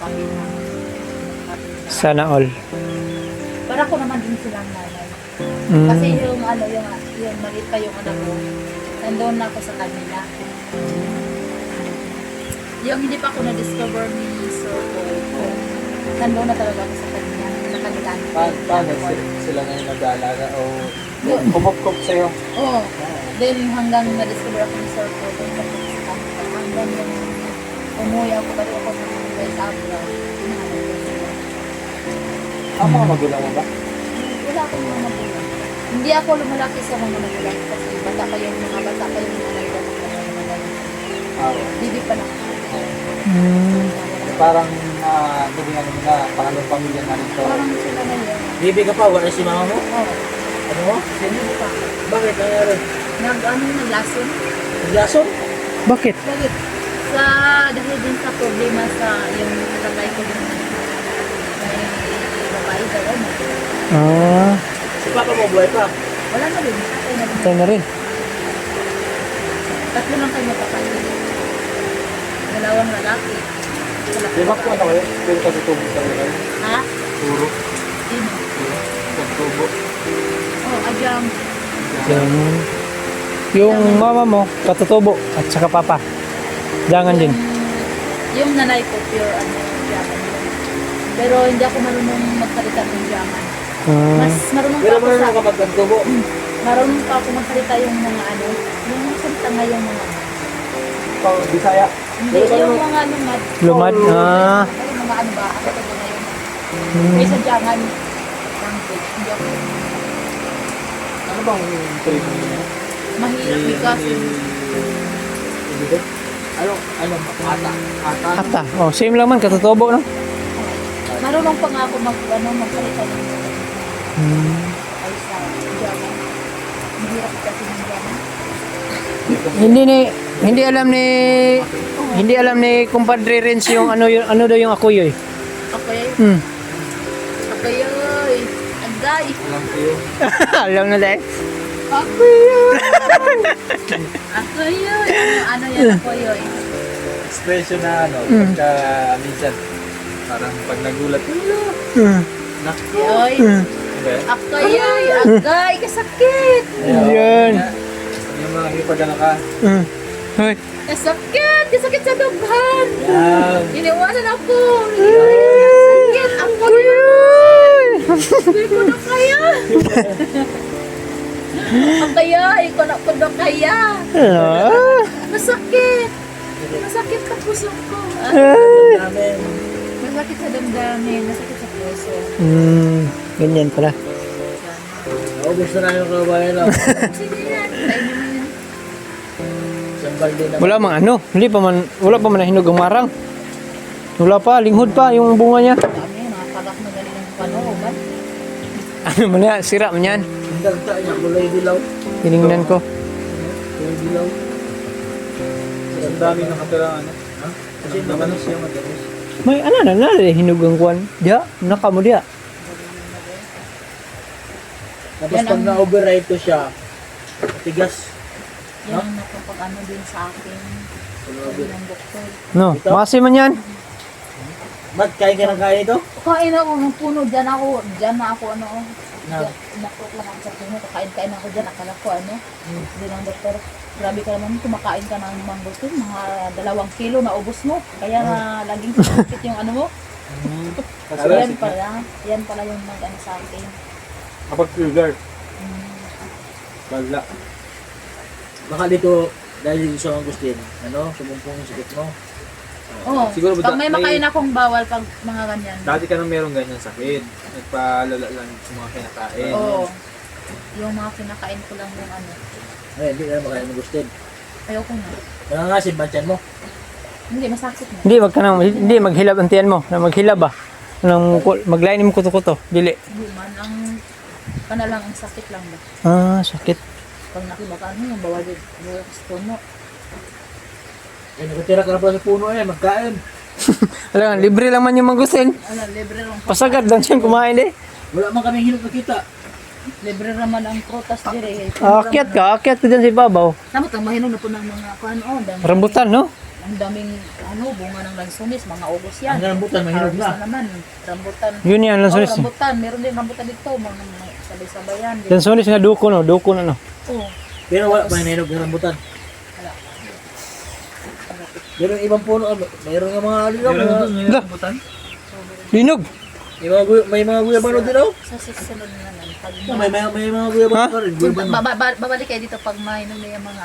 kami na. Sana all. Para ko naman din silang nanay. Mm. Kasi yung ano, yung maliit pa yung anak ko, nandoon na ako sa kanila. Yung hindi pa ako na-discover ni Sir Paul, nandoon na talaga ako sa kanila. Sa kanila. Paano sila ngayon nag-aalaga o kumupkup sa'yo? Oo. Then hanggang na-discover ako ni Sir Paul, doon ako sa kanila. Hanggang yung umuwi ako, balik ako ng guys abroad. Ang mga magulang mo ba? Wala akong mga magulang. Hindi ako lumalaki sa mga magulang kasi bata pa yung mga nalagyan ako ng mga magulang. Bibi pa lang. Mm. Parang bibigyan mo na pangalawang pamilya na rin to. Parang sila na yun. Bibi ka pa, wala si mama mo? Oo. Ano mo? Bibi pa. Bakit? Nangyari? Naglason. Naglason? Bakit? Bakit? Dahil din sa problema sa yung tatay ko din. May babae daw ano. Ah, Si papa mo buhay pa? Wala na rin. Tatay na rin. tayo na rin. Tatlo lang kayo magkapatid. Dalawang lalaki. Di ba kung ano kayo? Pero katutubo sa kayo? Ha? Puro? Sino? Katutubo? Oh, adyang. Yung mama mo, katutubo, at saka papa. Jangan din. Yung nanay ko, pure ano, Jaman yun. Pero hindi ako marunong magsalita ng Jaman. Mas marunong pa Pero ako meron sa... ka kapag katutubo? Marunong pa ako magsalita yung mga ano, yung salita nga yung mga... Bisaya? Hindi, yung mga lumad. Lumad, ah. Yung mga ano ba, ano ko na yun. Kaysa Jaman, language, hindi ako. Ano bang training niya? Mahirap because Ano? Ata? Ata. Oh, same lang man, katutubo, no? marunong pa nga ako magsalita ng Hmm. ay sa Jaman. Mahirap kasi ng Jaman. Hindi alam ni kumpadre Renz yung ano daw yung akuyo eh. Okay. Hmm. Okay, oy. Agay. Alam ko yun. Alam na dahil. Ako yun. Ako yun. Ano yan ako yun? Expression na ano, pagka minsan, parang pag nagulat, Hmm. naku. Yoy. Diba? Ako yun. Agay. Kasakit. Yan. Yung mga hipag ano ka. Hmm. Hoy. Kasakit. Kasakit sa dughan. Yan. Iniwanan ako. Kasakit. Ako yun. Hindi ko na kaya. Ang kaya. Ikaw na ko na kaya. Ah. Masakit. Masakit sa puso ko. Ay. Namin. Masakit sa damdamin. Masakit sa puso. Hmm. Ganyan pala. Naubos na namin kabayan lang. Sige yan. Tayo naman yan. Isang balde na. Wala pa man nahinog ang marang. Wala pa, linghod pa yung bunga niya. Dami. Nakakagak na galing ng panooban. Ano man yan, sira man yan. Hindi tayo niya, kulay dilaw. Tiningnan ko. Kulay dilaw. Ang dami nakatirang ano. Ha? Kasi naman siya matamis. May na hinog ang kwan. Diya, naka mo diya. Tapos Yan pag ang- na-override ko siya, tigas. Yan ang napapag-ano din sa akin. Sabi ng doktor. No, masi man yan. Ba't kain ka ng kain ito? Kain ako ng puno. Diyan na ako ano. Na. Nakrok lang ako sa puno. Kakain ako dyan. Akala ko ano. Hindi ng doktor. Grabe ka naman. Kumakain ka ng mangosteen. Mga 2 kilo na ubos mo. Kaya nga laging sakit yung ano mo. So yan pala. Yan pala yung mag-ano sa akin. Kapag trigger. Bagla. Baka dito, dahil sa Agustin, ano, sumumpong yung sakit mo. Oo. Siguro Pag may makain akong bawal pag mga ganyan. Dati ka nang merong ganyan sakit. Nagpalala lang sa mga kinakain. Oo. Yung mga kinakain ko lang yung ano. Ay, hindi ka na makain ng Agustin. Ayoko na. Nangangasin ba tiyan mo? Hindi, masakit na. Hindi maghilab ang tiyan mo. Na maghilab ba? Maglain mo kuto-kuto. Dili. Hindi man. Ang kanalang ang sakit lang ba. Ah, sakit. Pag nakibaka ano yung bawal sa puno. Eh, nakatira ka na pala sa puno eh, magkain. Alam, libre lang man yung mangustin. Ano, libre lang. Pasagad lang siyang kumain eh. Wala man kaming hilot nakita. Libre naman ang prutas dire. Akyat ka dyan sa ibabaw. Tama, mahinog na po ng mga kuhan. Oh, dami. Rambutan, no? ang daming bunga ng lansones, mga August yan. Ang rambutan, mahinog Harvest na. naman. Rambutan. Yun yan, lansones. Rambutan. Meron din rambutan dito. Mga sabay-sabay yan. Lansones nga duko no, duko na no. Oo. Pero wala pa hinog ng rambutan. Wala. Pero yung ibang puno, mayroon nga mga alilaw. May rambutan. Linog. May mga guyabano din ako. Sa susunod na naman. Pag May mga guyabano pa rin. Guyabano. babalik kayo dito pag may nung may mga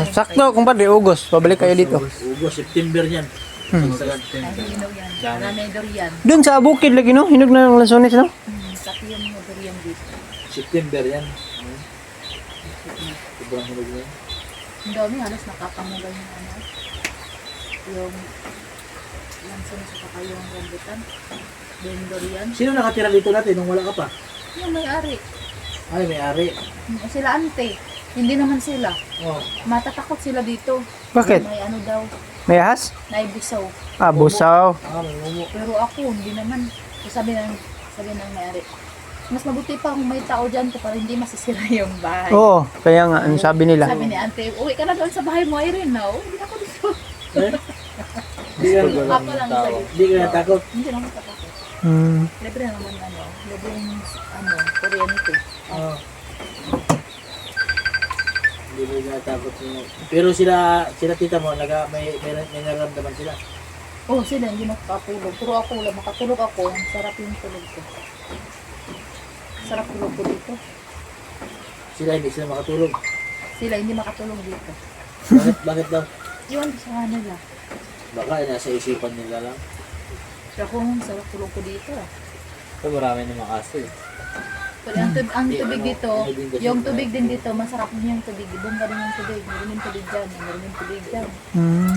Sakto, kumpadre, August. Pabalik kayo dito. Ugos, September yan. Ay, hinog yan. Marami durian. Doon sa bukid lagi no, hinog na ng lansones no. Saki yung mga durian dito. September yan. Sobrang hinog na yan. Ang dami halos nakapangugal yung yung lansones sa saka yung rambutan. Yung durian. Sino nakatira dito natin nung wala ka pa? Yung may-ari. Ay, may-ari. Sila ante. Hindi naman sila. Oh. Matatakot sila dito. Bakit? May daw. May ahas? Naibusaw. Ah, busaw. May mumu. Pero ako, hindi naman. Sabi ng may-ari. Mas mabuti pa kung may tao dyan para hindi masisira yung bahay. Oo, kaya nga, ang sabi nila. Sabi ni ante, uwi ka na doon sa bahay mo, Irene. No, hindi ako dito. Di ka Ako lang sa'yo. Di ka natakot. Hindi naman tatakot. Libre naman libre yung kuryente. Oo. Hindi mo natakot. Pero sila tita mo, may nararamdaman sila. Oh, sila hindi makatulog. Pero ako wala makatulog ako. Ang sarap yung tulog ko. Sarap tulog ko dito. Sila hindi sila makatulog. Sila hindi makatulog dito. Bakit daw? Yun sa nila. Baka nasa isipan nila lang. Pero kung sarap tulog ko dito. So marami namang aso eh. Pero ang tubig dito, yung tubig din dito, masarap din yung tubig. Bongga din yung tubig. Meron yung tubig dyan. Meron yung tubig dyan.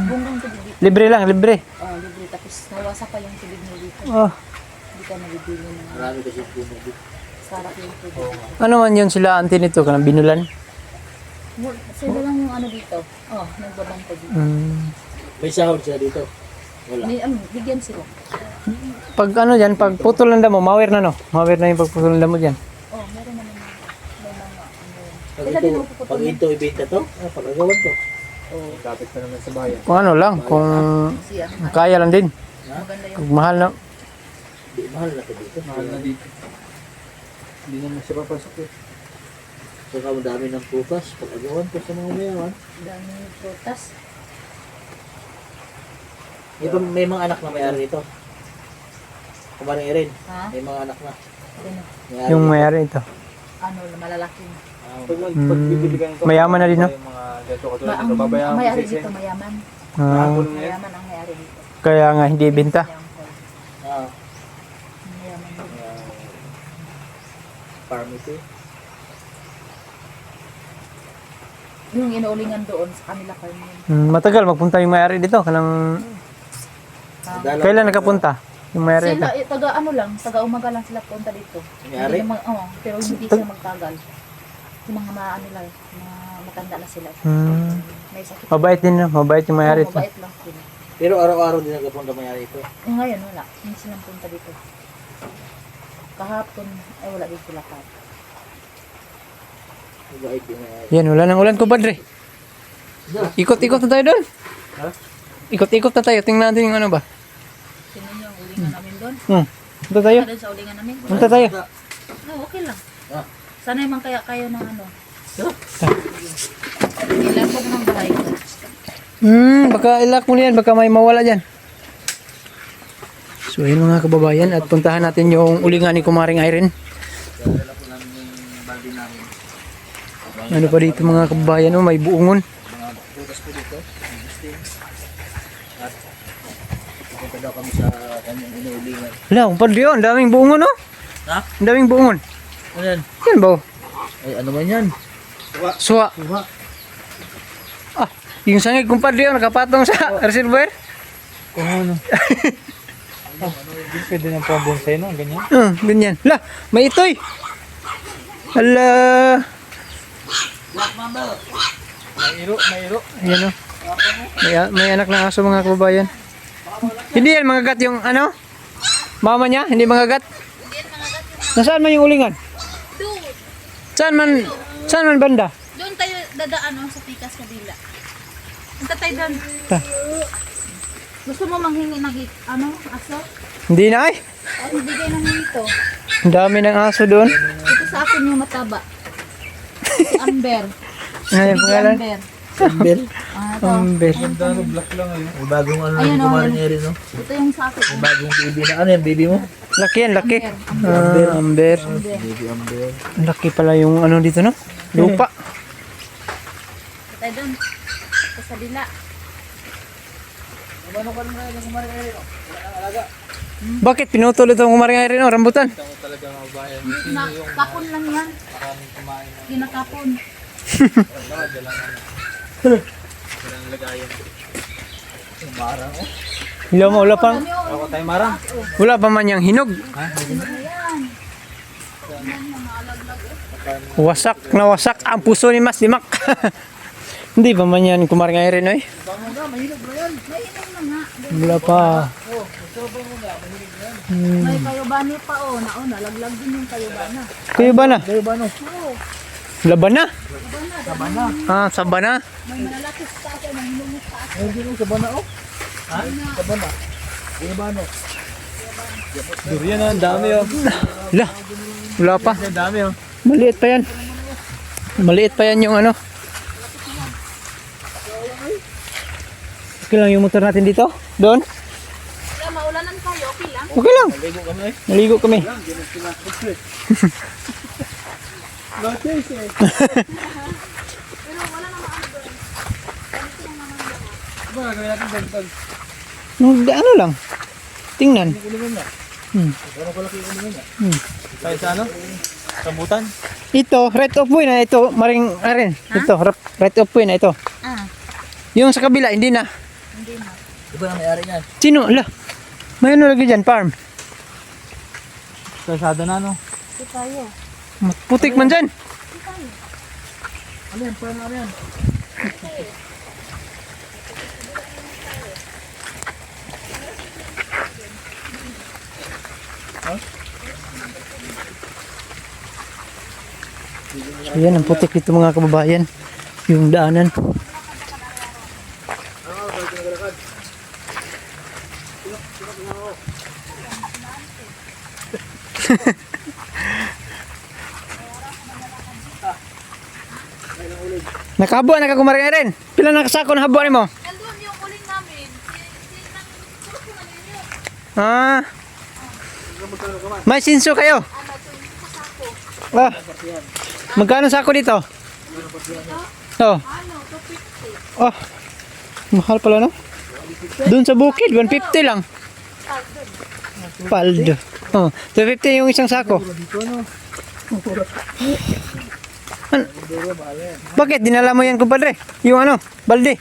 Bonggang tubig dito. Libre lang, libre. Oh, libre. Tapos nawasa pa yung tubig mo dito. Oh. Hindi ka nabibili ng Marami kasi tubig. sarap yung tubig. Ano man yun sila auntie nito, kanang binulan? Sila lang yung dito. Oh, nagbabang tubig. May sahod sila dito. Wala. Bigyan sila. Pag ano dyan, pag putol ng damo, mawir na no? Mawir na yung pagputol ng damo dyan. Oh, meron naman may mga Pag Sila din pag ito ibenta to, pag-agawan to. Oh, Kapit pa naman sa bayan. Kung ano lang, kung siya. kaya lang din. Maganda yung Kung mahal na. Di, mahal na to dito. Mahal na dito. Hindi naman siya papasok eh. Saka madami ng putas. Pag-agawan to sa mga mayaman. daming prutas. May mga anak na may-ari dito. Kumaring Erin, Ha? may mga anak na. Ano? May-ari Yung dito. mayari ito. Malalaki. Mayaman na din no? Ang may-ari dito mayaman. Mayaman ang may-ari dito. Kaya nga hindi benta. Ah, Mayaman dito. farm ito eh. Yung inuulingan doon sa kanila farm yun. Matagal magpunta yung mayari dito. Kanang... Dalang- Kailan nakapunta yung mayari ito? Sila, taga umaga lang sila punta dito. May-ari? Hindi naman, pero hindi sila magtagal. Yung mga mga matanda na sila. May sakit. Mabait din no? Mabait yung mayari ito. Mabait lang sila. Pero araw-araw din nagpunta may-ari ito. Ngayon wala. Hindi silang punta dito. Kahapon, wala din sila kahapon. Mabait yung may-ari. Yan, wala nang ulan ko padre. Ikot-ikot na tayo doon. Ha? Ikot-ikot na tayo. Tingnan natin yung ano ba. Tingnan niyo ang ulingan namin doon. Punta tayo. Doon sa ulingan namin. Punta tayo. Okay lang. Ah. Sana naman kaya kayo ng ilan po ng bahay ko. Baka ilak mo yan. Baka may mawala dyan. So yun mga kababayan. At puntahan natin yung ulingan ni Kumaring Irene. Ano pa dito mga kababayan? Oh, may buungon. Butas po dito. At pupunta daw kami sa kanyang inuulingan. Hala, kumpadre yun. Ang daming buungon oh. Ha? Ang daming buungon. Ano yan? Yan ba? Ay, ano man yan? Suwa. Suha. Ah, yung sangig kumpadre yun. Nakapatong sa reservoir. Kung ano? Pwede ng pambonsay no? Ganyan? Ganyan. Hala, may itoy. Hala. May iro. Ayan o. May anak ng aso mga kababayan. Hindi yan mga gat yung ano? Mama niya? Hindi mga gat? Nasaan man yung ulingan? Doon. Saan man banda? Doon tayo dadaan sa Pikas Kabila. Punta tayo doon. Ta. Gusto mo manghingi ng aso? Hindi na ay. Ay, bigay ng ito. Ang dami ng aso doon. Ito sa akin yung mataba. Si Amber. Ano yung Si pangalan? Amber. Sambel. Ito. Amber. May bagong ano Ayun, yung oh, kumarin niya rin, no? Ito yung sa akin. May bagong baby na. Ano yan, baby mo? Laki yan, laki. Amber. Amber. Amber. Baby Amber. Ang laki pala yung ano dito, no? Lupa. Punta tayo doon. Ito sa dila. Bakit pinutol itong kumaring rin, no? Rambutan. Kapon lang yan. Kinakapon. Hello mo, wala pa. Ako tayo marang. Wala pa man yung hinog. Ayan. Wasak na wasak ang puso ni Mas Limak. Hindi pa man yan kumaring rin, no? Mainom na nga. Wala pa. May kayobani pa nalaglag din yung kayobana. Kayo ba na? Kayo ba, no? Oo. Laban na? Sabana. Ah, sabana. May malalaki sa akin, may hinumos sa akin. Ay, hindi mo, sabana, oh. Ha? Sabana. Kayo ba, no? Durian na, dami oh. Wala pa. Dami, oh. Maliit pa yan. Maliit pa yan yung ano. Okay lang yung motor natin dito? Doon? Kaya maulanan kayo, okay lang. Okay lang. Maligo kami, eh. Naligo kami. Pero wala namang ano doon. Ba, gawin natin bentag. Ano lang. Tingnan. Kulimin na. Hmm. Gano'n kalaki yung kulimin na. Hmm. Tayo sa ano? Sambutan. Ito, right of way na ito. Maring arin. Ito, right of way na ito. Ah, Yung sa kabila, hindi na. hindi na. Iba na may-ari niyan. Sino? Ala. May ano lagi dyan, farm. Kasada na, no? Ito tayo. Putik man dyan. Ano yan? Paano ano yan? Ayan, ang putik dito mga kababayan. Yung daanan. Nakahabuan na ka kumaring rin. Pila nakasako na habuan mo? Nandun yung uling namin. Tulog ko na ninyo. Ah. May sinso kayo? Ah. Magkano sako dito? Oh. Ano, 250. Oh. Mahal pala no? Doon sa bukid, 150 lang. Paldo. Oh, 250 yung isang sako. Bakit? Dinala mo yan, kumpadre? Yung ano? Balde?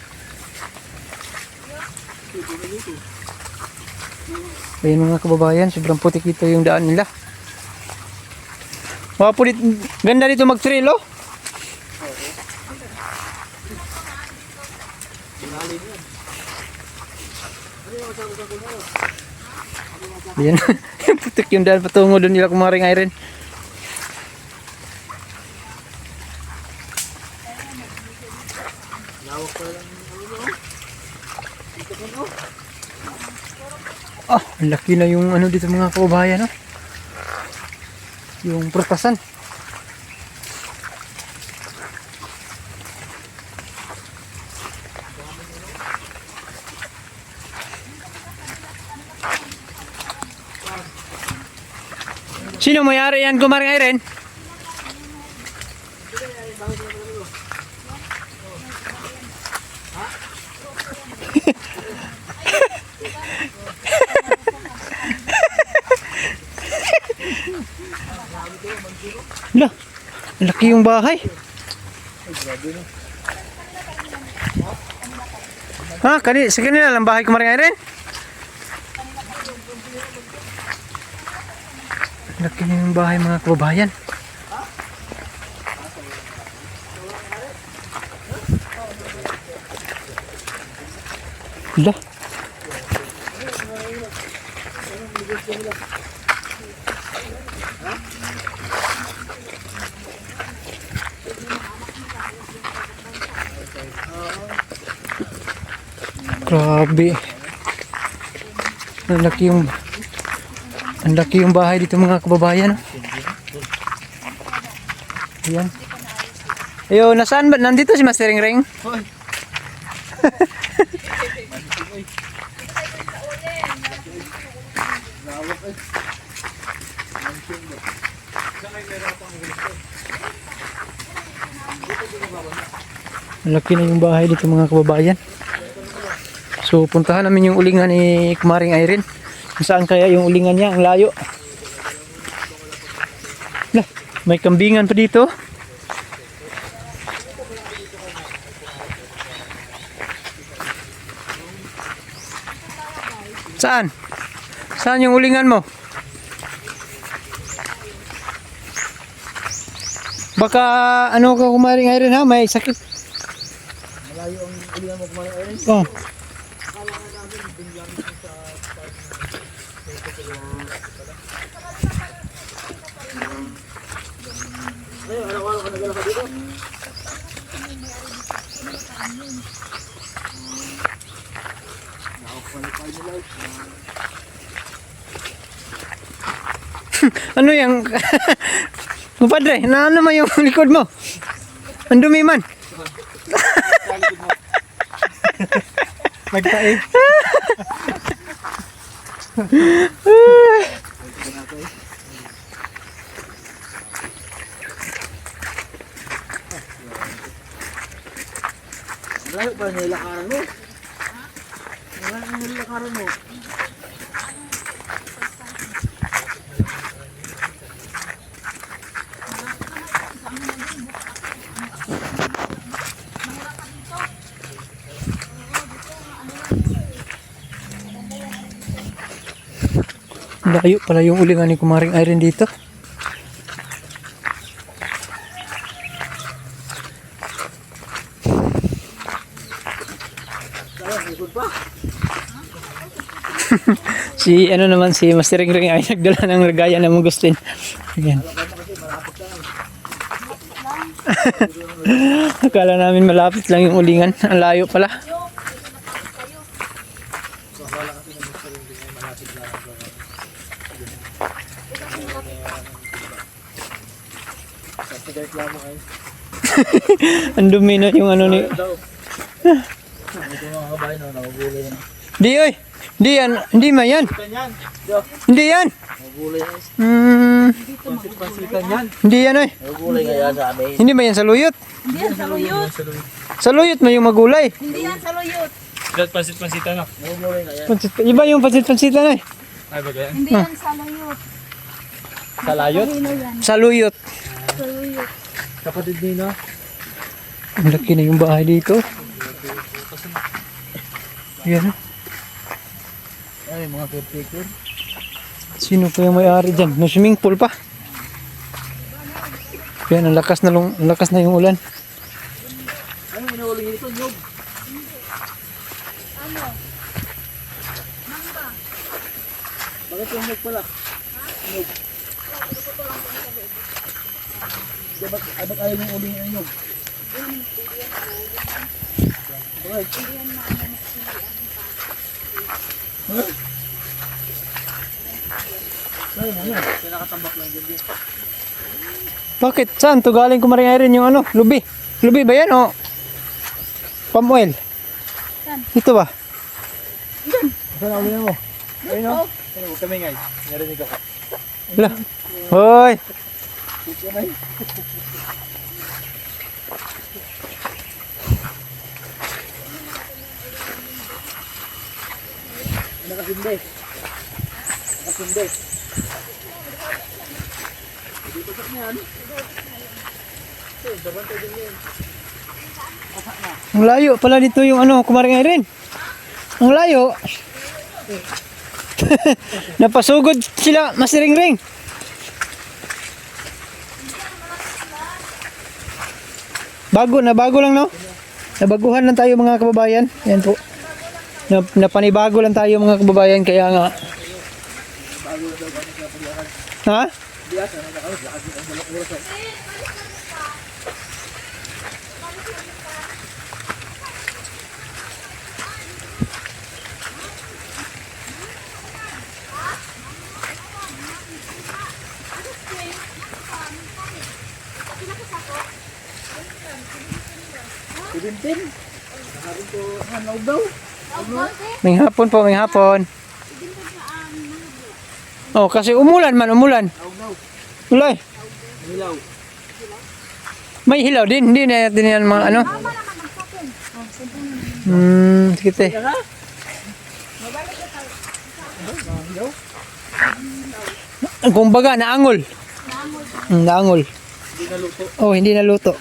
Ayun mga kababayan, sobrang putik dito yung daan nila. Wapo dito, ganda dito mag-trail, oh. Ayan, putik yung daan patungo doon nila kumaring iron. Ah, ang laki na yung ano dito mga kababayan, no? Yung prutasan. Sino may-ari yan kumaring Irene? Lah, laki yung bahay. Ha, sa kanila lang bahay kumaring Irene? Laki na yung bahay mga kababayan. Lah. Grabe. Ang laki yung bahay dito mga kababayan. Ayan. Ayo, nasaan ba? Nandito si Master Ring? Hoy. Laki na yung bahay dito mga kababayan. So puntahan namin yung ulingan ni Kumaring Irene. Kung saan kaya yung ulingan niya, ang layo. Lah, may kambingan pa dito. Saan? Saan yung ulingan mo? Baka ano ka Kumaring Irene ha, may sakit. Malayo ang ulingan mo kumain Irene. Oh. Ayun, araw-araw ka nagala ka dito. Ano yung Kumpadre, naano mo yung likod mo? Ang dumi man. Nagtae. Malayo pa nilakaran mo. Malayo pa nilakaran mo. Layo pala yung ulingan ni Kumaring Irene dito. Si ano naman si Master Ring ay nagdala ng lagayan ng mungustin. Ayan. Akala namin malapit lang yung ulingan. Ang layo pala. Ang dumi na yung ano ni. Ito mga kabayan na nagugulay na. Di oy. Di yan. Hindi man yan. Yan. Hindi yan. Nagugulay na. Pansit-pansitan yan. Hindi yan oy. Nagugulay nga yan sa amin. Hindi ba yan saluyot? Hindi yan saluyot. Saluyot na yung magulay. Hindi yan saluyot. Pansit-pansitan na. Nagugulay nga yan. Pansit, iba yung pansit-pansitan oy. Ay, ba yan? Hindi yan saluyot. Salayot? Hino yan. Saluyot. Saluyot. Kapatid nino. Ang laki na yung bahay dito. Yan. Ay, mga caretaker. Sino pa yung may-ari dyan? May swimming pool pa. Yan, ang lakas na yung ulan. Ano inuuling ito, Nyog? Bakit yung Nyog pala? Nyog. Ba't ayaw yung uling yung Nyog? Bakit? Saan? To galing Kumaring Irene yung ano? Lubi. Lubi ba yan o? Palm oil? Ito ba? Saan ang uling mo? Ayun o. Huwag kami ngay. Narinig ako. Wala. Hoy! Nakasindi. Nakasindi. Ang layo pala dito yung ano, Kumaring Irene. Ang layo. Napasugod sila, Master Ring. Bago lang no? Nabaguhan lang tayo mga kababayan. Yan po. Napanibago lang tayo mga kababayan kaya nga. Ha? Bidintin. Nakarin ko hanaw daw. May hapon po, may hapon. Oh, kasi umulan man, umulan. Hanaw. Ulay. Hilaw. May hilaw din, hindi na natin yan mga ano. Sige te. Kung baga, naangol. Naangol. Hindi naluto. Oh, hindi naluto.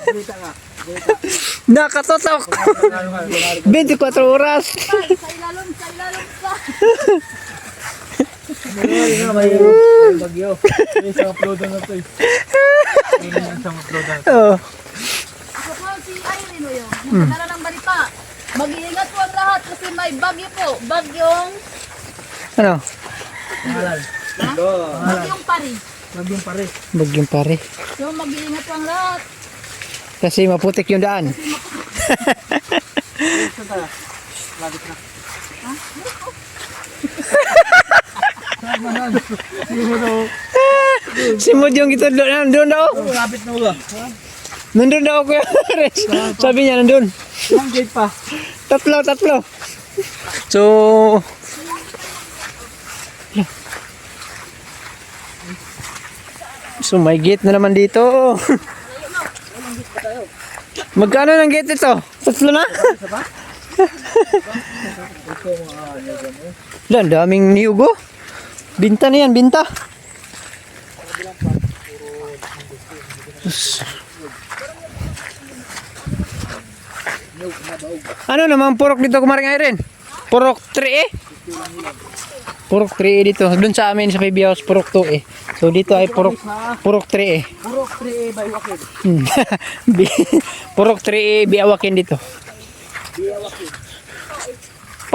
Balita ka. Nakatotok. 24 oras. Sa ilalong ka. May bagyo. May isang upload na to eh. May isang upload na. Oh. Ako po si Irene o yun. Nagkadala ng balita. Mag-iingat po ang lahat kasi may bagyo po. Bagyong Ano? Pangalan. Bagyong pari. Bagyong pare. Bagyong pare. So mag-iingat po ang lahat. Kasi maputik yung daan. Saan ka? Lagit na. Si Mod yung ito nandun daw. Lapit na uga. Nandun daw Kuya Res. Sabi niya nandun. Ilang gate pa? Tatlo. So, may gate na naman dito. Magkano ng gate ito? Tatlo na? Lan, daming niyugo. Binta na yan, binta. Ano naman purok dito kumaring Irene? Purok 3 eh? Purok 3 dito. Doon sa amin sa Baby House, purok 2 eh. So dito ay purok 3 eh. Purok 3A by Wakid. Purok 3 biawakin dito.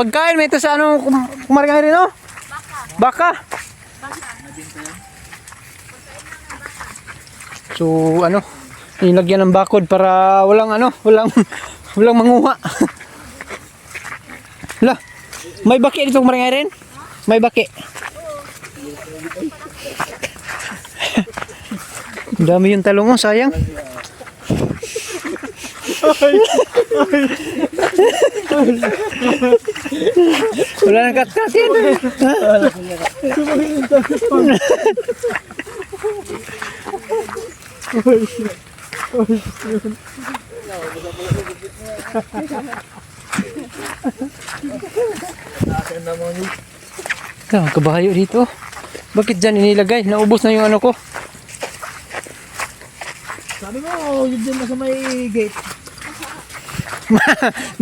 Pagkain may ito sa ano kumaring rin, no? Baka. So ano, nilagyan ng bakod para walang ano, walang manguha. Lah, may baki dito kumaring rin? May baki. Dami yung talong, oh, sayang. Wala nang kat-kat yan. Kabahayo dito. Bakit dyan inilagay? Naubos na yung ano ko. Sabi mo, yun din na sa may gate.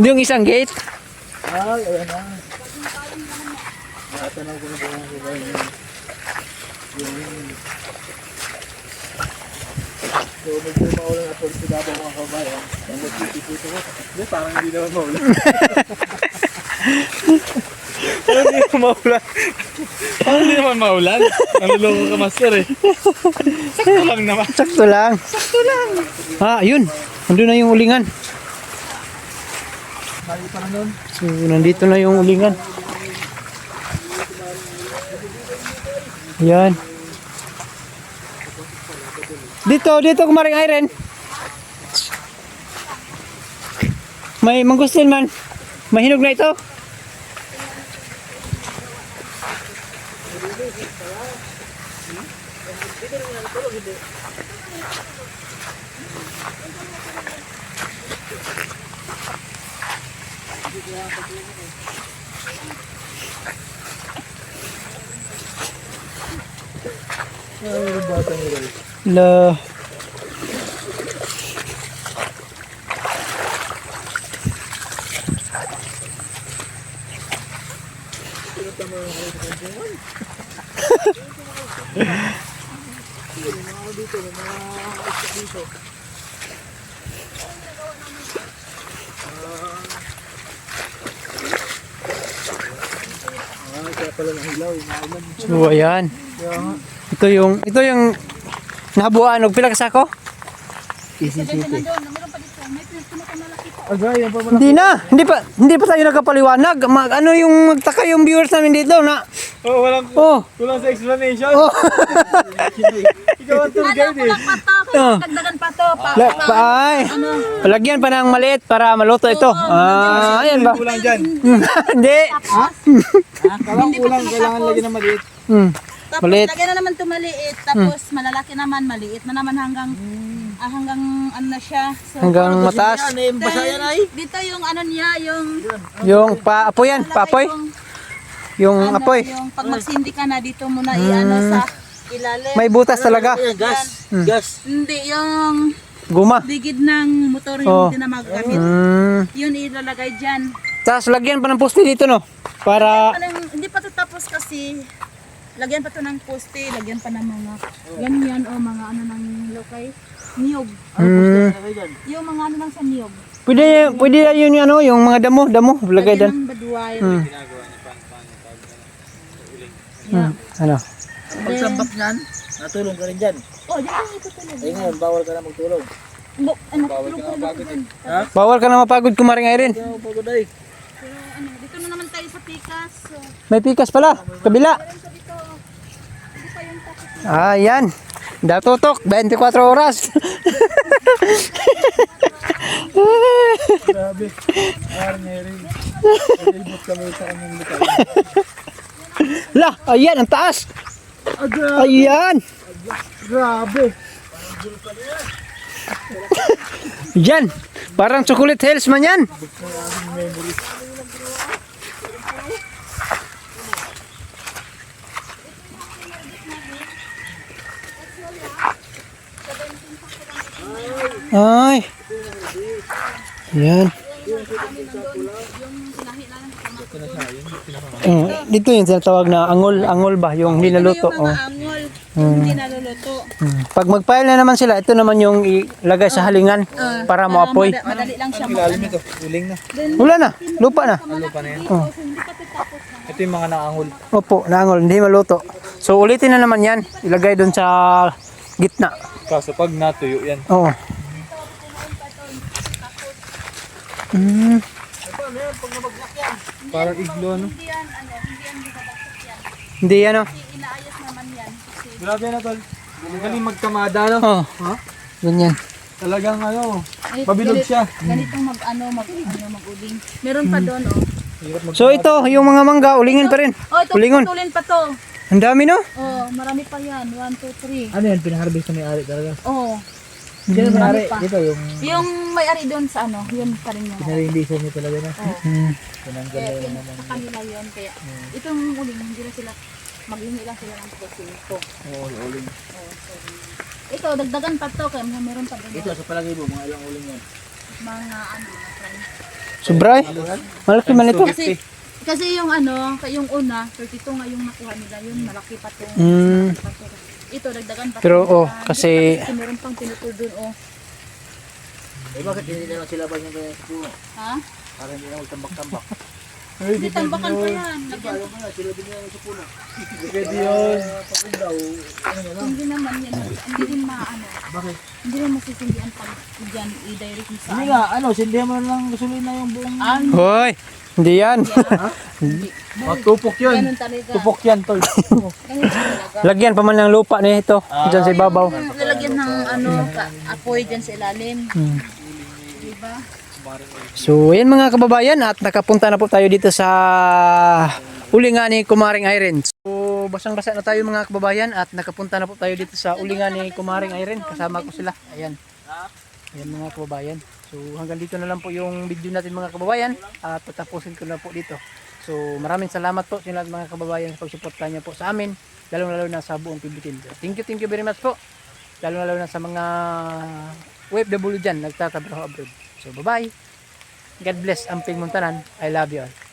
Yung isang gate. Ay, ayan na. Nakatanaw ko na po mga kabayan. So, medyo maulan na po sa Davao mga kabayan. Ang nagtitipito ko. Hindi, parang hindi naman maulan. Parang hindi naman maulan. Parang hindi naman maulan. Naluloko ka master eh. Sakto lang naman. Sakto lang. Ah, yun. Nandun na yung ulingan. Mali pa na nun. So, nandito na yung ulingan. Yan. Dito kumaring Irene. May mangustin man. Mahinog na ito. La. Kaya pala ng hilaw, maulan. So, ayan. Ito yung nabuan og pila ka sako? Easy Sabi city. na doon, meron pa dito. May pinakamalaki po. Agay, yan pa Hindi na. Hindi pa tayo nagkapaliwanag. Ano yung magtaka yung viewers namin dito na. Oh, Oh. kulang sa explanation. Oh. Ikaw ang tour guide eh. Kulang pa to, kaya dagdagan pa to. Ay. Palagyan pa ng maliit para maluto ito. Ayan ba? Kulang dyan. Hindi. Kailangan lagi na maliit. Tapos Maliit. lagyan na naman ito maliit. Tapos malalaki naman, maliit na naman hanggang ano na siya. So, Hanggang mataas. Yan, basa yan ay. dito yung ano niya, yung Yung paapoy yan. Paapoy. Yung ano, apoy. yung pag magsindi ka na dito muna i-ano sa ilalim. May butas talaga. Yan, gas. Gas. Hindi, yung Guma. ligid ng motor yung Oh. hindi na magagamit. Yun ilalagay dyan. Tapos lagyan pa ng poste dito no. Para Hindi pa ito tapos kasi lagyan pa ito ng poste, lagyan pa ng mga ganyan o mga ano ng lokay. Niyog. Yung mga ano lang sa niyog. pwede yun yung ano, yung mga damo lagay Lagyan doon. ng badway. Ano? Pagsambak niyan, natulong ka rin dyan. Oh, dyan ito tulog. Eh ngayon, bawal ka na magtulong. Ano, tulog ko na dyan. Bawal ka na mapagod kumaring Irene. Kaya mo pagod ay. Pero ano, dito na naman tayo sa Pikas. So, May pikas pala. Kabila. meron sa dito. Hindi pa yung takot. Ayan. Datutok. 24 oras. Grabe. Ngayon. Ilibot kami sa kanyang likay. La, ayan, ang taas. Ayan. Grabe. Yan. Parang chocolate hills man yan. Ay. Yan. Dito yung tinatawag na angol ba? Yung nilaluto. Ito yung mga angol. Yung hindi naluluto. Pag mag-file na naman sila, ito naman yung ilagay sa halingan para maapoy. Madali lang siya Ilalim ito. Uling na. Wala na, lupa na. Lupa na yan. So, hindi pa ito tapos na. Ito yung mga naangol. Opo, naangol, hindi maluto. So ulitin na naman yan, ilagay doon sa gitna. Kaso pag natuyo yan. Oo. Parang iglo no. Hindi yan, ano, hindi yan bumabasok yan. Hindi ano. Inaayos naman yan. Kasi Grabe na tol. Magaling magkamada no. Oo. Ha? Ganyan. Talagang ano. Ay, Mabilog siya. ganitong mag-uling. Meron pa doon, oh. So ito, yung mga mangga, ulingin pa rin. Oh, ito, Ulingon. putulin pa to. Ang dami no? Oh, marami pa yan. 1, 2, 3. Ano yan, pinaharvest na may-ari talaga. Oh, Sino may-ari? pa. Ito yung yung may-ari doon sa ano, yun pa rin yung pinarindisan niya talaga na. Hmm. Tinanggal kaya na yun, yun naman. sa kanila yun. Kaya itong uling, hindi na sila, maghingi lang sila ng prosinto. Oo, uling. Oh, so, ito, dagdagan pa to, kaya meron pa doon. Ito, sa palagay mo, mga ilang uling yan. Mga ano, mga friend. Sobray. Malaki man ito. Kasi yung ano, yung una, 32 nga yung nakuha nila, yun malaki pa to. Mm. Ito, dagdagan pa. Pero, to. oh, kasi- meron pang pinutol doon, oh. Eh bakit hindi na lang sila ba yung kaya sa puno? Ha? Para hindi na magtambak-tambak. Hindi, tambakan pa yan. Lagyan Ayaw nga, sila din lang sa puno. Pwede yun. Pag daw, ano na lang. Hindi naman yan. Hindi din maano. Bakit? Hindi naman masisindihan pag dyan i-direct mo sa Hindi nga, ano, sindihan mo na lang gasolina yung buong... ano. Hoy, hindi yan. Tupok yun. Ganun talaga. Tupok yan tol. Ganun talaga. Lagyan pa man ng lupa nito. Diyan sa ibabaw. Lalagyan ng ano, apoy dyan sa ilalim. Diba? So, ayan mga kababayan at nakapunta na po tayo dito sa ulingan ni Kumaring Irene. So, basang-basa na tayo mga kababayan at nakapunta na po tayo dito sa ulingan ni Kumaring Irene. Kasama ko sila. Ayan. Ayan mga kababayan. So, hanggang dito na lang po yung video natin mga kababayan at tatapusin ko na po dito. So, maraming salamat po sa lahat mga kababayan sa pagsuporta niyo po sa amin, lalo-lalo na sa buong Pilipinas. Thank you very much po. Lalo-lalo na sa mga OFW dyan, nagtatrabaho abroad. So, bye-bye. God bless Amping Muntanan. I love you all.